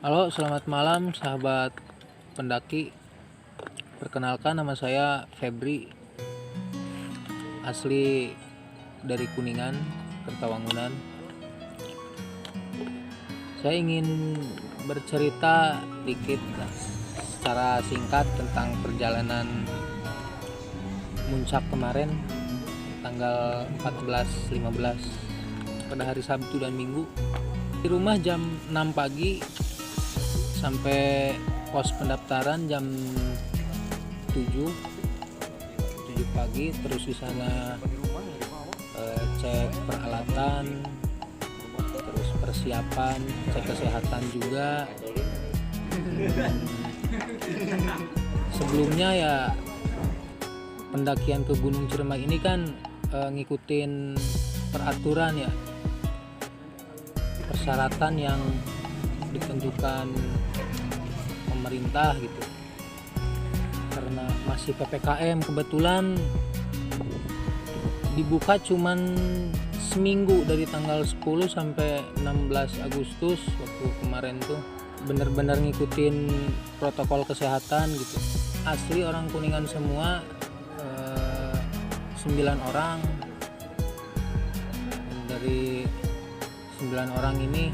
Halo, selamat malam sahabat pendaki. Perkenalkan, nama saya Febri, asli dari Kuningan, Kertawangunan. Saya ingin bercerita dikit secara singkat tentang perjalanan Muncak kemarin tanggal 14-15 pada hari Sabtu dan Minggu. Di rumah jam 6 pagi sampai pos pendaftaran jam 7 pagi, terus di sana cek peralatan, terus persiapan, cek kesehatan juga. Sebelumnya ya pendakian ke Gunung Ciremai ini kan ngikutin peraturan ya, persyaratan yang ditentukan pemerintah gitu. Karena masih PPKM, kebetulan dibuka cuman seminggu dari tanggal 10 sampai 16 Agustus waktu kemarin tuh. Bener-bener ngikutin protokol kesehatan gitu. Asli orang Kuningan semua, 9 orang. Dari 9 orang ini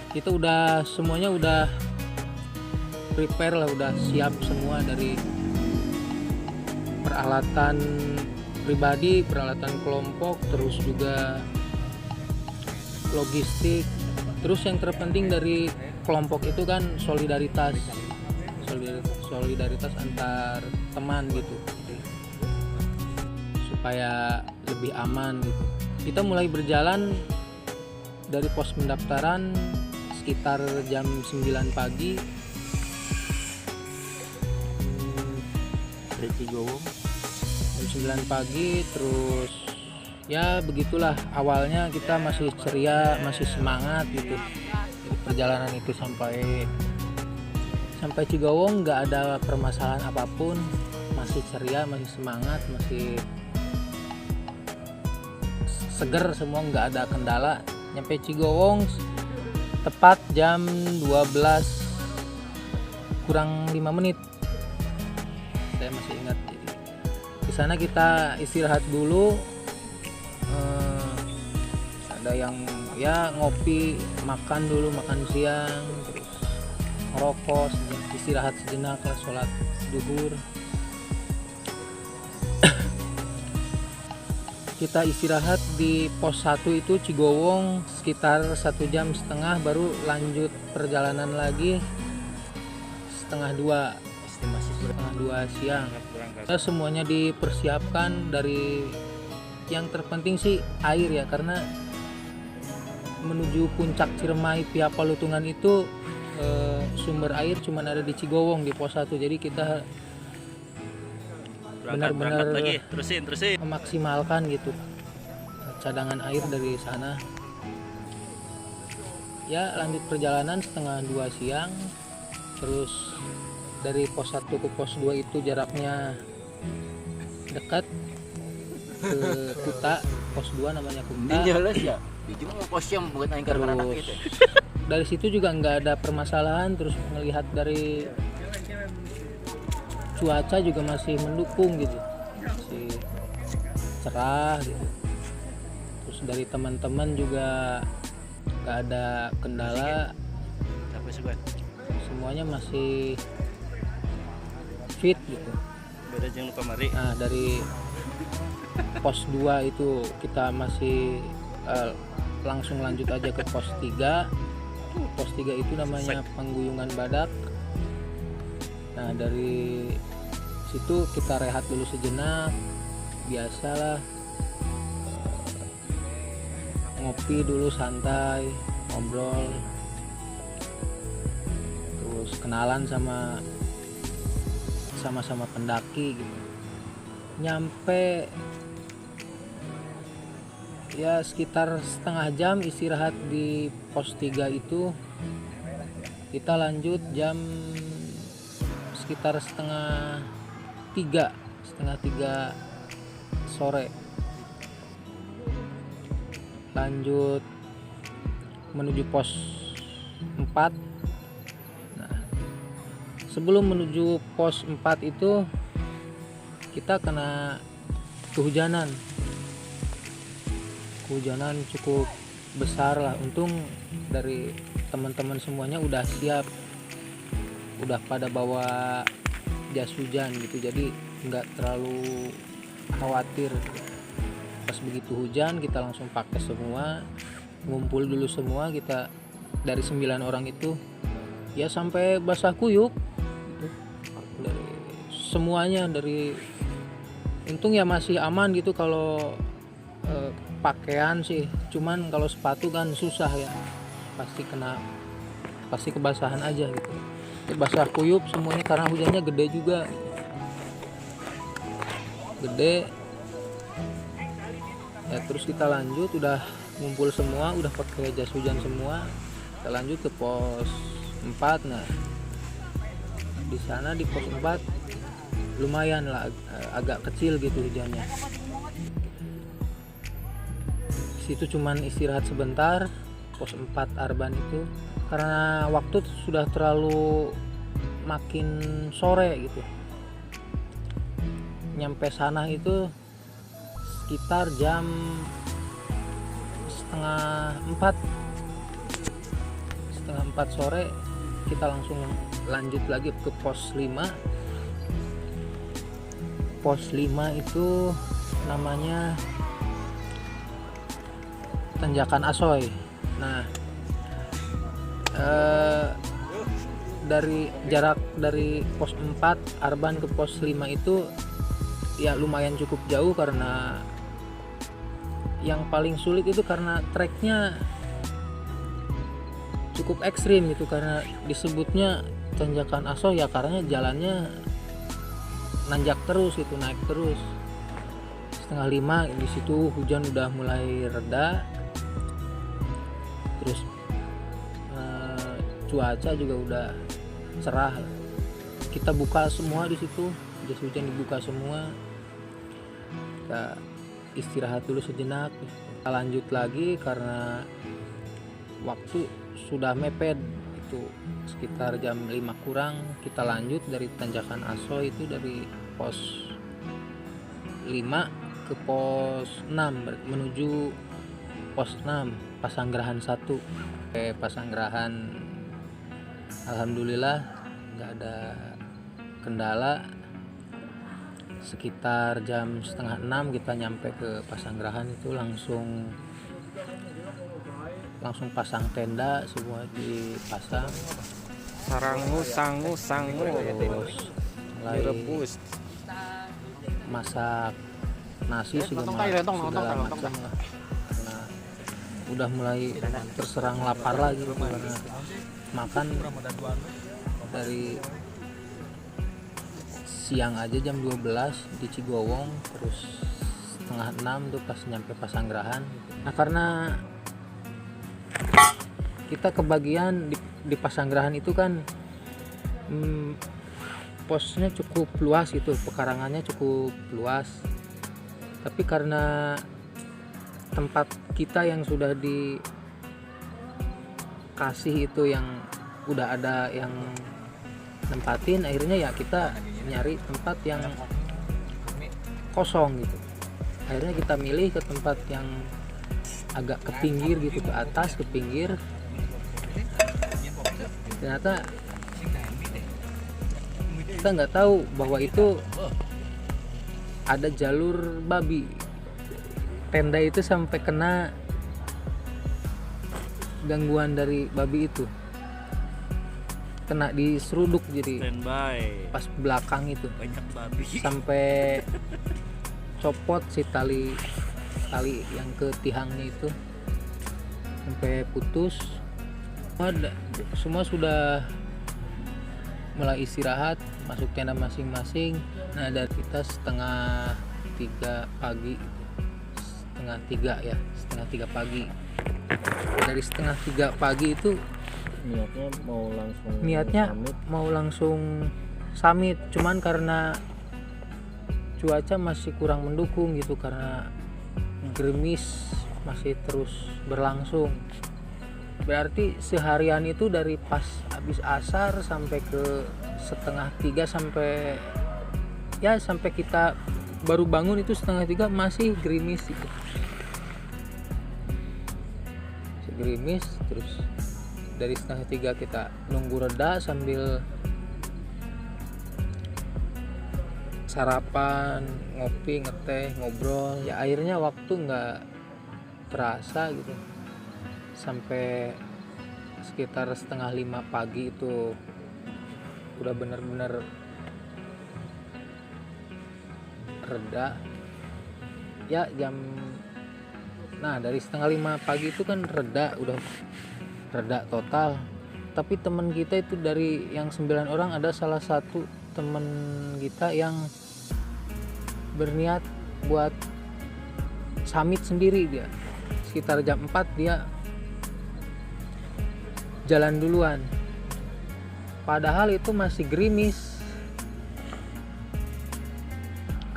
kita udah semuanya udah prepare lah, udah siap semua, dari peralatan pribadi, peralatan kelompok, terus juga logistik. Terus yang terpenting dari kelompok itu kan solidaritas antar teman gitu, supaya lebih aman gitu. Kita mulai berjalan dari pos pendaftaran sekitar jam 9 pagi dari Cigowong. jam 9 pagi. Terus ya begitulah, awalnya kita masih ceria, masih semangat gitu. Jadi perjalanan itu sampai Cigowong nggak ada permasalahan apapun, masih ceria, masih semangat, masih seger semua, nggak ada kendala. Nyampe Cigowong tepat jam 12 kurang 5 menit, saya masih ingat. Jadi di sana kita istirahat dulu, ada yang ya ngopi, makan dulu, makan siang, terus ngerokok, istirahat sejenak lah, sholat duhur. Kita istirahat di pos 1 itu Cigowong sekitar 1,5 jam, baru lanjut perjalanan lagi setengah 2 siang. Kita semuanya dipersiapkan, dari yang terpenting sih air ya, karena menuju puncak Ciremai Pihak Palutungan itu sumber air cuma ada di Cigowong di pos 1. Jadi kita benar-benar terusin memaksimalkan gitu cadangan air dari sana. Ya lanjut perjalanan setengah 2 siang. Terus dari pos 1 ke pos 2 itu jaraknya dekat ke Kuta. Pos 2 namanya Kuta. Terus dari situ juga nggak ada permasalahan. Terus melihat dari cuaca juga masih mendukung gitu, masih cerah gitu. Terus dari teman-teman juga nggak ada kendala, semuanya masih fit gitu. Nah dari pos 2 itu kita masih langsung lanjut aja ke pos 3. Pos 3 itu namanya Pengguyungan Badak. Nah dari situ kita rehat dulu sejenak, biasalah, ngopi dulu santai, ngobrol, terus kenalan sama pendaki gitu. Nyampe ya sekitar setengah jam istirahat di pos 3 itu. Kita lanjut jam sekitar setengah tiga sore, lanjut menuju pos 4 Sebelum menuju pos 4 itu kita kena kehujanan cukup besar lah. Untung dari teman-teman semuanya udah siap, udah pada bawa jas hujan gitu, jadi nggak terlalu khawatir. Pas begitu hujan kita langsung pakai semua, ngumpul dulu semua kita dari 9 orang itu ya sampai basah kuyup gitu. Dari semuanya, dari untung ya masih aman gitu kalau pakaian sih, cuman kalau sepatu kan susah ya, pasti kebasahan aja gitu. Basah kuyup semuanya karena hujannya gede juga, gede ya. Terus kita lanjut, udah ngumpul semua, udah pakai jas hujan semua, kita lanjut ke pos 4. Nah di sana di pos 4 lumayan lah, agak kecil gitu hujannya. Situ cuman istirahat sebentar, pos 4 Arban itu, karena waktu sudah terlalu makin sore gitu. Nyampe sana itu sekitar jam setengah 4 sore. Kita langsung lanjut lagi ke pos 5. Pos 5 itu namanya Tanjakan Asoy. Nah dari jarak dari pos 4 Arban ke pos 5 itu ya lumayan cukup jauh, karena yang paling sulit itu karena treknya cukup ekstrim gitu, karena disebutnya Tanjakan Asoy ya karena jalannya nanjak terus itu, naik terus. 4:30 di situ hujan udah mulai reda, terus cuaca juga udah cerah. Kita buka semua di situ, jas hujan dibuka semua. Kita istirahat dulu sejenak, kita lanjut lagi karena waktu sudah mepet. Itu sekitar jam 5 kurang kita lanjut dari Tanjakan Asoy itu, dari pos 5 ke pos 6 menuju pos 6 Pasanggerahan 1. Pasanggerahan alhamdulillah nggak ada kendala. Sekitar jam 5:30 kita nyampe ke Pasanggerahan itu, langsung pasang tenda, semua dipasang. Sangu Terus mulai direbus. masak nasi segala macam lah, karena udah mulai terserang lapar lagi karena makan dari siang aja jam 12 di Cigowong, terus 5:30 tuh pas nyampe Pasanggerahan. Nah karena kita kebagian di Pasanggerahan itu kan posnya cukup luas gitu, pekarangannya cukup luas, tapi karena tempat kita yang sudah dikasih itu yang udah ada yang nempatin, akhirnya ya kita nyari tempat yang kosong gitu. Akhirnya kita milih ke tempat yang agak ke pinggir gitu, ke atas, ke pinggir. Ternyata kita nggak tahu bahwa itu ada jalur babi. Tenda itu sampai kena gangguan dari babi itu, kena diseruduk, jadi Standby. pas belakang itu Banyak babi. sampai copot si tali yang ke tihangnya itu, sampai putus. Semua sudah mulai istirahat, masuk tenda masing-masing. Nah dari kita 2:30 pagi, 2:30 pagi. Dari 2:30 pagi itu niatnya mau langsung summit, cuman karena cuaca masih kurang mendukung gitu, karena gerimis masih terus berlangsung. Berarti seharian itu dari pas habis asar sampai ke setengah 3 sampai kita baru bangun itu setengah 3 masih gerimis gitu. Masih gerimis, terus dari setengah 3 kita nunggu reda sambil sarapan, ngopi, ngeteh, ngobrol. Ya akhirnya waktu nggak terasa gitu. Sampai sekitar setengah 5 pagi itu udah bener-bener reda ya dari setengah 5 pagi itu kan udah reda total. Tapi teman kita itu dari yang 9 orang ada salah satu teman kita yang berniat buat summit sendiri. Dia sekitar jam 4 dia jalan duluan, padahal itu masih gerimis,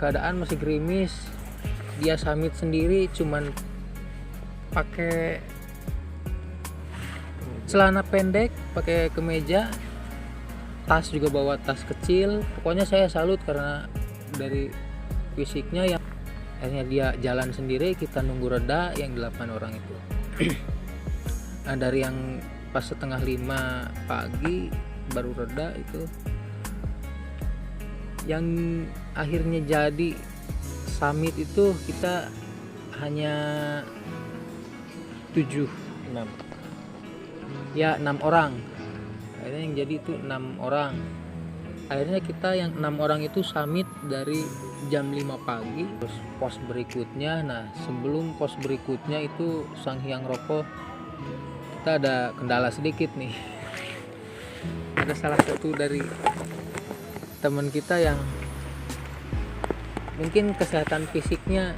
keadaan masih gerimis. Dia summit sendiri cuman pakai celana pendek, pakai kemeja, tas juga bawa tas kecil. Pokoknya saya salut karena dari fisiknya. Yang akhirnya dia jalan sendiri, kita nunggu reda yang 8 orang itu. Nah dari yang pas setengah 5 pagi baru reda itu, yang akhirnya jadi summit itu kita hanya 6 orang. Akhirnya yang jadi itu 6 orang. Akhirnya kita yang 6 orang itu summit dari jam 5 pagi. Terus pos berikutnya, sebelum pos berikutnya itu Sanghyang Rokok, kita ada kendala sedikit nih. Ada salah satu dari teman kita yang mungkin kesehatan fisiknya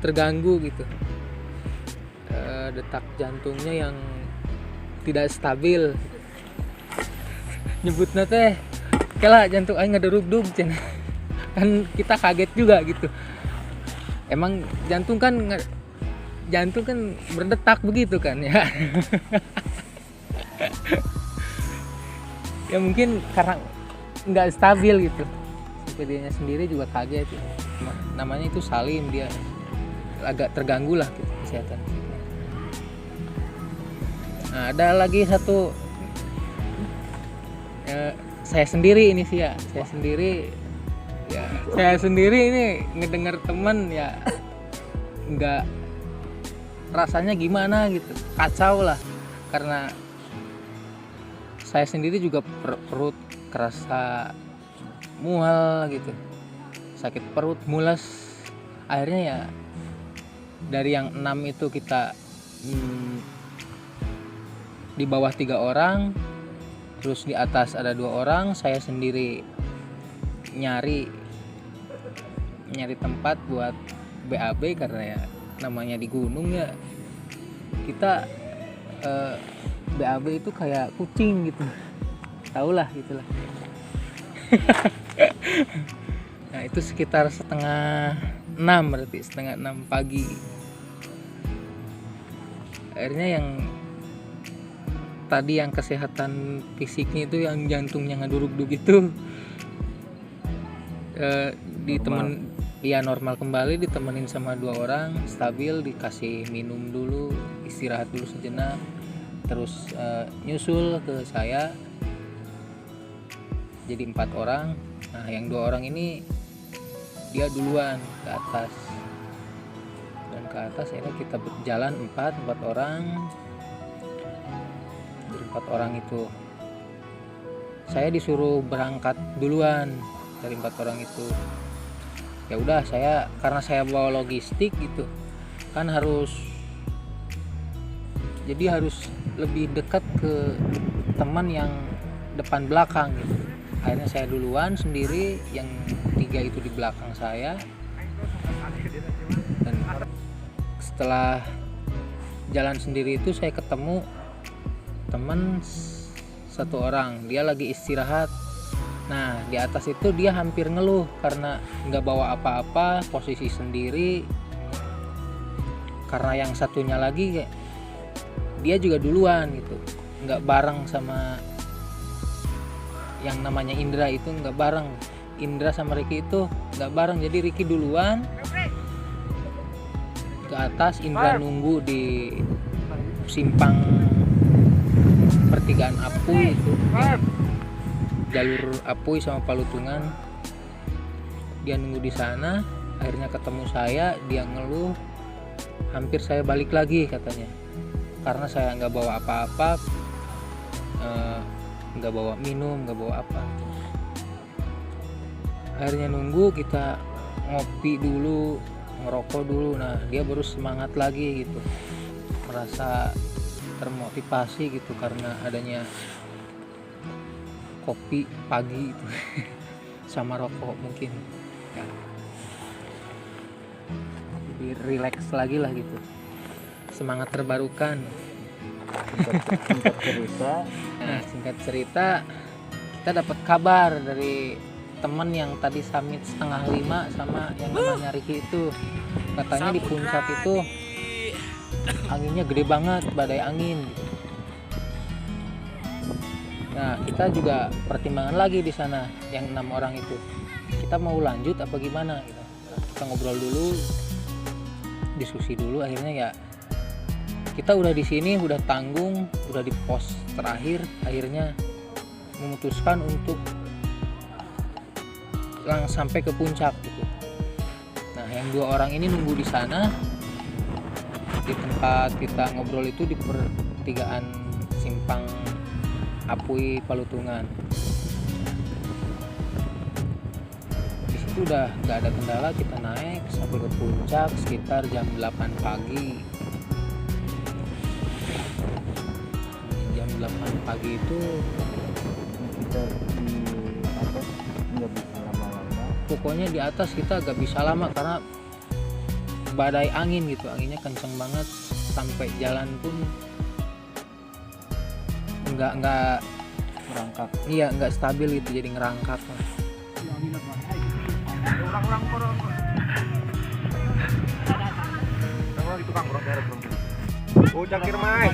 terganggu gitu, detak jantungnya yang tidak stabil. Nyebutnya teh kela jantung aing ngadurug-dug cenah. Kan kita kaget juga gitu. Emang jantung kan berdetak begitu kan ya. Ya mungkin karena nggak stabil gitu. Dianya sendiri juga kaget ya. Namanya itu Salim, dia agak terganggu lah gitu, kesehatan. Nah, ada lagi satu saya sendiri ini sih ya. Saya sendiri ini ngedengar teman ya nggak, rasanya gimana gitu, kacau lah. Karena saya sendiri juga perut kerasa mual gitu, sakit perut, mules. Akhirnya ya dari yang 6 itu kita di bawah 3 orang, terus di atas ada 2 orang. Saya sendiri nyari tempat buat BAB karena ya namanya di gunung ya, kita BAB itu kayak kucing gitu, tahulah gitulah. Nah itu sekitar setengah 6, berarti setengah 6 pagi. Akhirnya yang tadi yang kesehatan fisiknya itu, yang jantungnya ngeduruk-duk itu normal kembali, ditemenin sama 2 orang, stabil, dikasih minum dulu, istirahat dulu sejenak, terus nyusul ke saya jadi 4 orang. Nah yang 2 orang ini dia duluan ke atas, dan ke atas akhirnya kita berjalan 4 orang. Dari 4 orang itu saya disuruh berangkat duluan dari 4 orang itu. Ya udah, karena saya bawa logistik gitu kan, harus lebih dekat ke teman yang depan belakang gitu. Akhirnya saya duluan sendiri, yang 3 itu di belakang saya. Dan setelah jalan sendiri itu saya ketemu teman 1 orang, dia lagi istirahat. Nah di atas itu dia hampir ngeluh karena nggak bawa apa-apa, posisi sendiri. Karena yang satunya lagi dia juga duluan gitu, nggak bareng sama yang namanya Indra itu, nggak bareng. Indra sama Ricky itu nggak bareng, jadi Ricky duluan ke atas, Indra nunggu di simpang pertigaan Apuy itu, jalur Apuy sama Palutungan. Dia nunggu di sana, akhirnya ketemu saya, dia ngeluh hampir saya balik lagi katanya, karena saya nggak bawa apa-apa, nggak bawa minum, nggak bawa apa. Akhirnya nunggu, kita ngopi dulu, ngerokok dulu, nah dia baru semangat lagi gitu, merasa termotivasi gitu karena adanya kopi pagi itu sama rokok mungkin ya. Jadi relax lagi lah gitu, semangat terbarukan. Singkat cerita, Nah, singkat cerita, kita dapat kabar dari teman yang tadi summit 4:30 sama yang namanya Ricky itu, katanya di puncak itu anginnya gede banget, badai angin gitu. Nah, kita juga pertimbangan lagi di sana yang 6 orang itu, kita mau lanjut apa gimana gitu. Kita ngobrol dulu, diskusi dulu, akhirnya ya kita udah di sini, udah tanggung, udah di pos terakhir, akhirnya memutuskan untuk sampai ke puncak gitu. Nah, yang 2 orang ini nunggu di sana, di tempat kita ngobrol itu di pertigaan simpang Apuy Palutungan. Di situ udah nggak ada kendala, kita naik sampai ke puncak sekitar jam 8 pagi. Jam 8 pagi itu kita di atas nggak bisa lama-lama. pokoknya di atas kita gak bisa lama karena badai angin gitu, anginnya kenceng banget, sampai jalan pun nggak Merangkak. iya nggak stabil gitu, jadi ngerangkak lah. Oh, cangkir mai.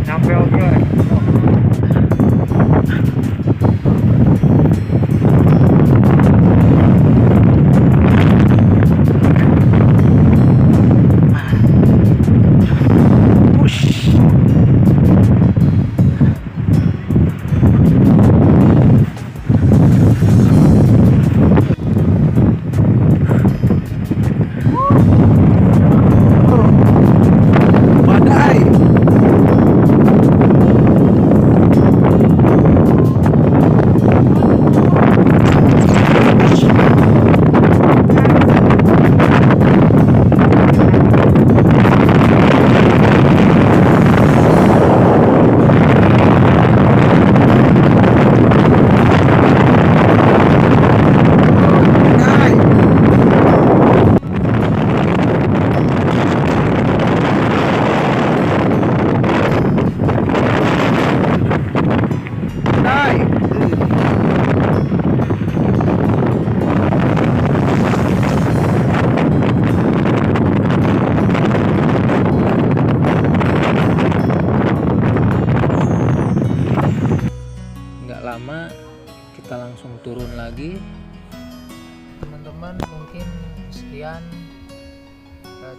Nyampe oke. turun lagi. Teman-teman, mungkin sekian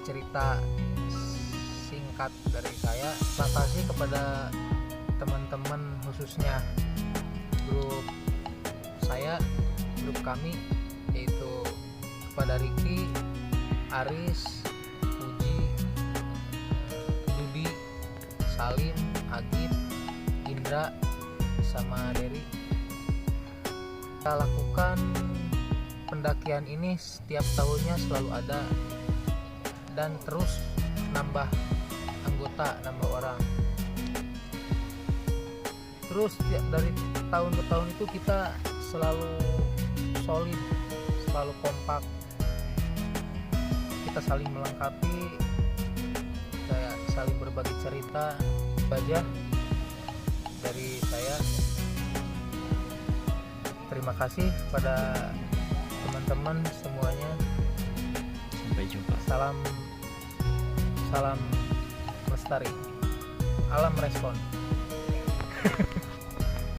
cerita singkat dari saya. Terima kasih kepada teman-teman, khususnya grup saya, grup kami, yaitu kepada Ricky, Aris, Puji, Dudi, Salim, Agit, Indra, sama Derry. Kita lakukan pendakian ini setiap tahunnya, selalu ada dan terus nambah anggota, nambah orang. Terus dari tahun ke tahun itu kita selalu solid, selalu kompak, kita saling melengkapi, kayak saling berbagi cerita. Itu aja dari saya. Terima kasih pada teman-teman semuanya. Sampai jumpa. Salam lestari, alam respon.